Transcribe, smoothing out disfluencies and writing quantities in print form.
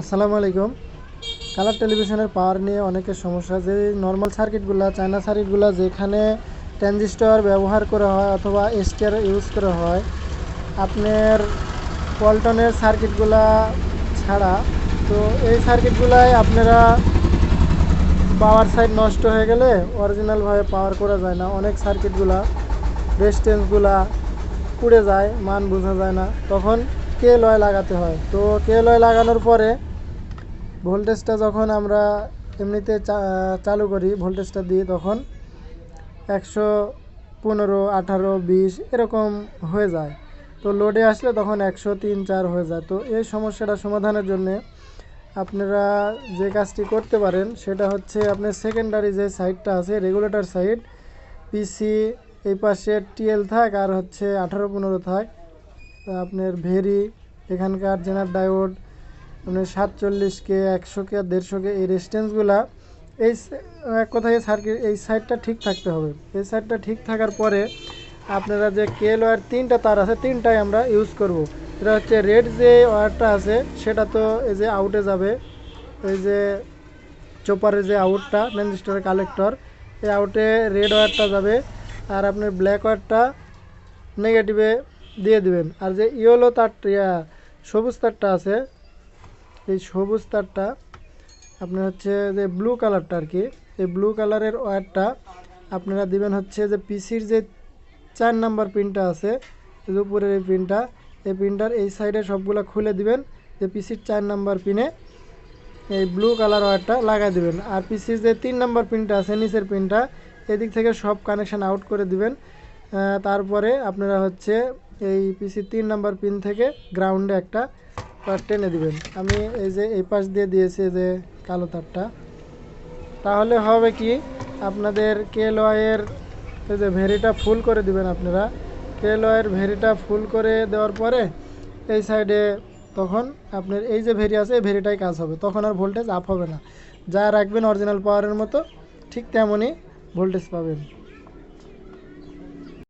আসসালামু আলাইকুম। কালার টেলিভিশনের পাওয়ার নিয়ে অনেকের সমস্যা, যে নর্মাল সার্কিটগুলো, চায়না সার্কিটগুলো যেখানে ট্রানজিস্টর ব্যবহার করা হয় অথবা এসটিআর ইউজ করা হয়, আপনার পল্টনের সার্কিটগুলা ছাড়া, তো এই সার্কিটগুলাই আপনারা পাওয়ার সাইড নষ্ট হয়ে গেলে অরিজিনালভাবে পাওয়ার করা যায় না। অনেক সার্কিটগুলা রেজিস্ট্যান্সগুলা পুড়ে যায়, মান বোঝা যায় না, তখন KLY লাগাতে হয়। তো KLY লাগানোর পরে ভোল্টেজটা যখন আমরা এমনিতে চালু করি, ভোল্টেজটা দিয়ে তখন 115, 18, 20 এরকম হয়ে যায়। তো লোডে আসলে তখন 103, 4 হয়ে যায়। তো এই সমস্যাটা সমাধানের জন্যে আপনারা যে কাজটি করতে পারেন সেটা হচ্ছে, আপনার সেকেন্ডারি যে সাইডটা আছে, রেগুলেটর সাইড, পিসি এই পাশে TL থাক আর হচ্ছে 18, 15 থাক, আপনার ভেরি, এখানকার জেনার ডায়োড, আপনার 47K, 100K, 150K এই রেজিস্ট্যান্সগুলা, এই এক কথায় সার্কিট এই সাইডটা ঠিক থাকতে হবে। এই সাইডটা ঠিক থাকার পরে আপনারা যে KLY 3টা তার আছে, 3টাই আমরা ইউজ করব। এটা হচ্ছে রেড যে ওয়্যারটা আছে সেটা তো এই যে আউটে যাবে, এই যে চোপারের যে আউটটা, ট্রানজিস্টরের কালেক্টর, এই আউটে রেড ওয়্যারটা যাবে, আর আপনার ব্ল্যাক ওয়্যারটা নেগেটিভে দিয়ে দিবেন। আর যে ইয়েলো তারটা, সবুজ তারটা আছে, এই সবুজ তারটা আপনার হচ্ছে যে ব্লু কালারটা আর কি, এই ব্লু কালারের ওয়্যারটা আপনারা দিবেন হচ্ছে যে পিসির যে 4 নাম্বার পিনটা আছে, এই উপরের এই পিনটা, এই পিনটার এই সাইডে সবগুলো খুলে দিবেন, যে পিসির 4 নাম্বার পিনে এই ব্লু কালার ওয়্যারটা লাগাই দিবেন। আর পিসির যে 3 নাম্বার পিনটা আছে, নিচের পিনটা, এদিক থেকে সব কানেকশান আউট করে দিবেন। তারপরে আপনারা হচ্ছে এই পিসির 3 নাম্বার পিন থেকে গ্রাউন্ডে একটা তার টেনে দিবেন। আমি এই যে এই পাশ দিয়ে দিয়েছি যে কালো তারটা, তাহলে হবে কি, আপনাদের KLY এর এই যে ভেরিটা ফুল করে দিবেন। আপনারা KLY এর ভেরিটা ফুল করে দেওয়ার পরে এই সাইডে তখন আপনার এই যে ভেরি আছে, এই ভেরিটাই কাজ হবে, তখন আর ভোল্টেজ আপ হবে না। যা রাখবেন অরিজিনাল পাওয়ারের মতো, ঠিক তেমনই ভোল্টেজ পাবেন।